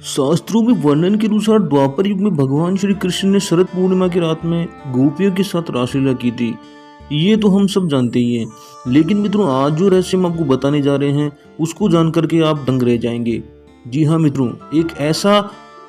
शास्त्रों में वर्णन के अनुसार द्वापर युग में भगवान श्री कृष्ण ने शरद पूर्णिमा की रात में गोपियों के साथ रासलीला की थी। ये तो हम सब जानते ही हैं, लेकिन मित्रों आज जो रहस्य हम आपको बताने जा रहे हैं उसको जान करके आप दंग रह जाएंगे। जी हाँ मित्रों, एक ऐसा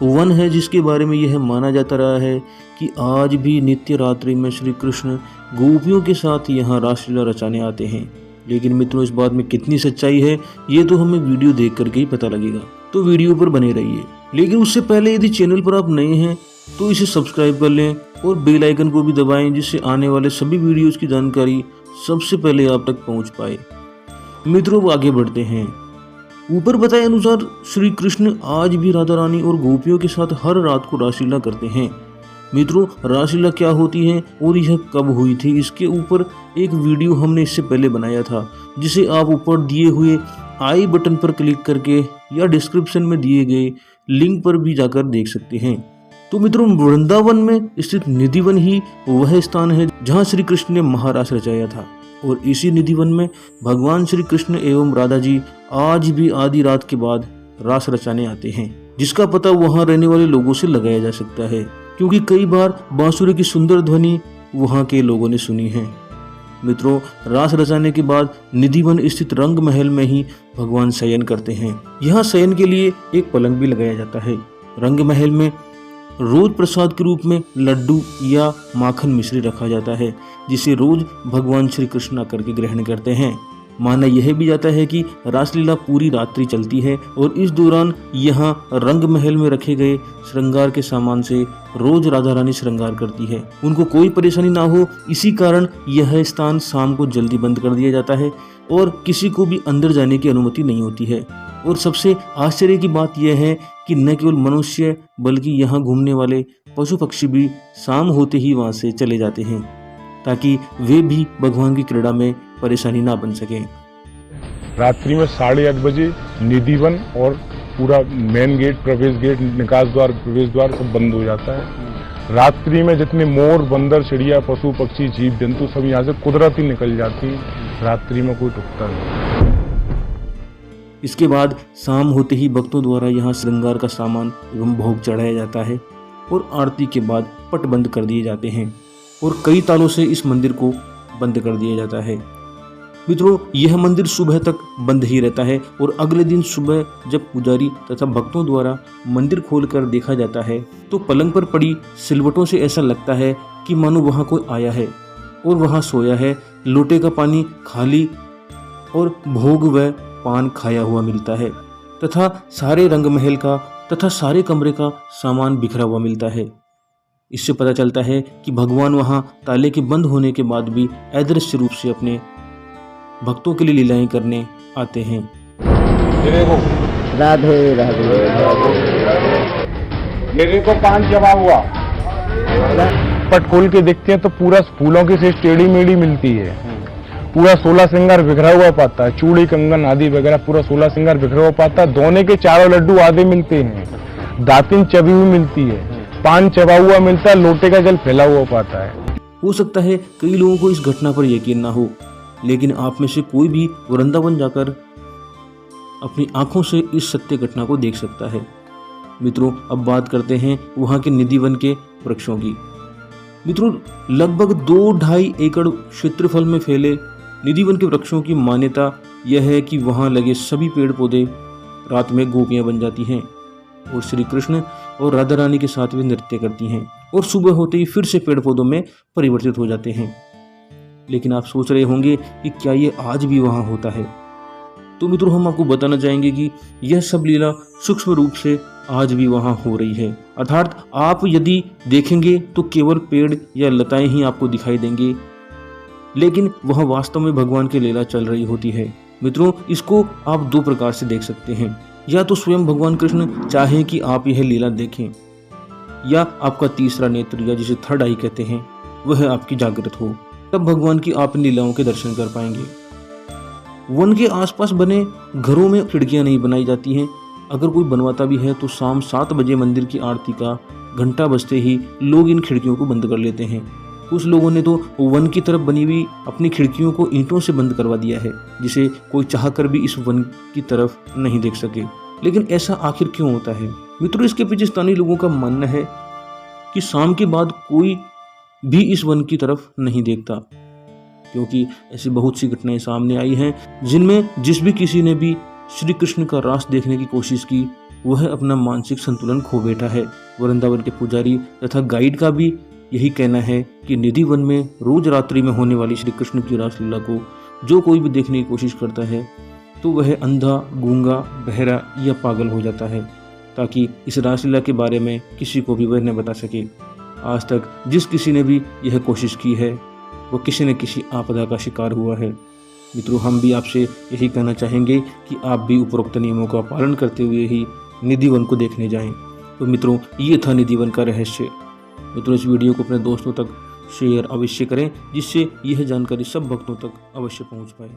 वन है जिसके बारे में यह माना जाता रहा है कि आज भी नित्य रात्रि में श्री कृष्ण गोपियों के साथ यहाँ रासलीला रचाने आते हैं। लेकिन मित्रों इस बात में कितनी सच्चाई है ये तो हमें वीडियो देख करके ही पता लगेगा, तो वीडियो पर बने रहिए। लेकिन उससे पहले यदि चैनल पर आप नए हैं तो इसे सब्सक्राइब कर लें और बेल आइकन को भी दबाएं, जिससे आने वाले सभी वीडियोस की जानकारी सबसे पहले आप तक पहुंच पाए। मित्रों आगे बढ़ते हैं। ऊपर बताए अनुसार श्री कृष्ण आज भी राधा रानी और गोपियों के साथ हर रात को रासलीला करते हैं। मित्रों रासलीला क्या होती है और यह कब हुई थी, इसके ऊपर एक वीडियो हमने इससे पहले बनाया था, जिसे आप ऊपर दिए हुए आई बटन पर क्लिक करके या डिस्क्रिप्शन में दिए गए लिंक पर भी जाकर देख सकते हैं। तो मित्रों वृंदावन में स्थित निधिवन ही वह स्थान है जहां श्री कृष्ण ने महारास रचाया था, और इसी निधिवन में भगवान श्री कृष्ण एवं राधा जी आज भी आधी रात के बाद रास रचाने आते हैं, जिसका पता वहां रहने वाले लोगों से लगाया जा सकता है, क्योंकि कई बार बांसुरी की सुंदर ध्वनि वहां के लोगों ने सुनी है। मित्रों रास रचाने के बाद निधिवन स्थित रंग महल में ही भगवान शयन करते हैं। यहाँ शयन के लिए एक पलंग भी लगाया जाता है। रंग महल में रोज प्रसाद के रूप में लड्डू या माखन मिश्री रखा जाता है, जिसे रोज भगवान श्री कृष्ण आकर के ग्रहण करते हैं। माना यह भी जाता है कि रासलीला पूरी रात्रि चलती है और इस दौरान यहाँ रंग महल में रखे गए श्रृंगार के सामान से रोज राधा रानी श्रृंगार करती है। उनको कोई परेशानी ना हो, इसी कारण यह स्थान शाम को जल्दी बंद कर दिया जाता है और किसी को भी अंदर जाने की अनुमति नहीं होती है। और सबसे आश्चर्य की बात यह है कि न केवल मनुष्य बल्कि यहाँ घूमने वाले पशु पक्षी भी शाम होते ही वहाँ से चले जाते हैं, ताकि वे भी भगवान की क्रीड़ा में परेशानी ना बन सके। रात्रि में 8:30 बजे निधिवन और पूरा मेन गेट, प्रवेश गेट, निकास द्वार, प्रवेश द्वार सब बंद हो जाता है। रात्रि में जितने मोर, बंदर, चिड़िया, पशु पक्षी, जीव जंतु सब यहाँ से कुदरती निकल जाती है। रात्रि में कोई टुकता नहीं। इसके बाद शाम होते ही भक्तों द्वारा यहाँ श्रृंगार का सामान एवं भोग चढ़ाया जाता है और आरती के बाद पट बंद कर दिए जाते हैं और कई तालों से इस मंदिर को बंद कर दिया जाता है। मित्रों यह मंदिर सुबह तक बंद ही रहता है और अगले दिन सुबह जब पुजारी तथा भक्तों द्वारा मंदिर खोलकर देखा जाता है तो पलंग पर पड़ी सिलवटों से ऐसा लगता है कि मानो वहाँ कोई आया है और वहाँ सोया है। लोटे का पानी खाली और भोग व पान खाया हुआ मिलता है तथा सारे रंग महल का तथा सारे कमरे का सामान बिखरा हुआ मिलता है। इससे पता चलता है कि भगवान वहाँ ताले के बंद होने के बाद भी अदृश्य रूप से अपने भक्तों के लिए लीलाएं करने आते हैं। राधे राधे मेरे को पान जमा हुआ। पट खोल के देखते हैं तो पूरा फूलों की से टेढ़ी मेढ़ी मिलती है। पूरा 16 श्रृंगार बिखरा हुआ पाता है, चूड़ी कंगन आदि वगैरह पूरा 16 श्रृंगार बिखरा हुआ पाता है। दोने के चारों लड्डू आधे मिलते हैं, दातिन चबी हुई मिलती है, पान चबा हुआ मिलता है, लोटे का जल फैला हुआ पाता है। हो सकता है कई लोगों को इस घटना पर यकीन ना हो, लेकिन आप में से कोई भी वृंदावन जाकर अपनी आंखों से इस सत्य घटना को देख सकता है। मित्रों अब बात करते हैं वहाँ के निधिवन के वृक्षों की। मित्रों लगभग 2-2.5 एकड़ क्षेत्रफल में फैले निधिवन के वृक्षों की मान्यता यह है कि वहाँ लगे सभी पेड़ पौधे रात में गोपियाँ बन जाती हैं और श्री कृष्ण और राधा रानी के साथ वे नृत्य करती हैं और सुबह होते ही फिर से पेड़ पौधों में परिवर्तित हो जाते हैं। लेकिन आप सोच रहे होंगे कि क्या ये आज भी वहाँ होता है? तो मित्रों हम आपको बताना चाहेंगे कि यह सब लीला सूक्ष्म रूप से आज भी वहाँ हो रही है। अर्थात आप यदि देखेंगे तो केवल पेड़ या लताएं ही आपको दिखाई देंगे, लेकिन वह वास्तव में भगवान की लीला चल रही होती है। मित्रों इसको आप 2 प्रकार से देख सकते हैं। या तो स्वयं भगवान कृष्ण चाहें कि आप यह लीला देखें, या आपका तीसरा नेत्र या जिसे थर्ड आई कहते हैं वह आपकी जागृत हो, तब भगवान की आप लीलाओं के दर्शन कर पाएंगे। वन के आसपास बने घरों में खिड़कियां नहीं बनाई जाती हैं। अगर कोई बनवाता भी है तो शाम 7 बजे मंदिर की आरती का घंटा बजते ही लोग इन खिड़कियों को बंद कर लेते हैं। कुछ लोगों ने तो वन की तरफ बनी हुई अपनी खिड़कियों को ईंटों से बंद करवा दिया है, जिसे कोई चाहकर भी इस वन की तरफ नहीं देख सके। लेकिन ऐसा आखिर क्यों होता है? मित्रों, इसके पीछे स्थानीय लोगों का मानना है कि शाम के बाद कोई भी इस वन की तरफ नहीं देखता, क्योंकि ऐसी बहुत सी घटनाएं सामने आई हैं जिनमें जिस भी किसी ने भी श्री कृष्ण का रास देखने की कोशिश की वह अपना मानसिक संतुलन खो बैठा है। वृंदावन के पुजारी तथा गाइड का भी यही कहना है कि निधि वन में रोज रात्रि में होने वाली श्री कृष्ण की रासलीला को जो कोई भी देखने की कोशिश करता है तो वह अंधा, गूंगा, बहरा या पागल हो जाता है, ताकि इस रासलीला के बारे में किसी को भी वह न बता सके। आज तक जिस किसी ने भी यह कोशिश की है वो किसी न किसी आपदा का शिकार हुआ है। मित्रों, हम भी आपसे यही कहना चाहेंगे कि आप भी उपरोक्त नियमों का पालन करते हुए ही निधि वन को देखने जाएं। तो मित्रों, ये था निधि वन का रहस्य। मित्रों, इस वीडियो को अपने दोस्तों तक शेयर अवश्य करें, जिससे यह जानकारी सब भक्तों तक अवश्य पहुंच पाए।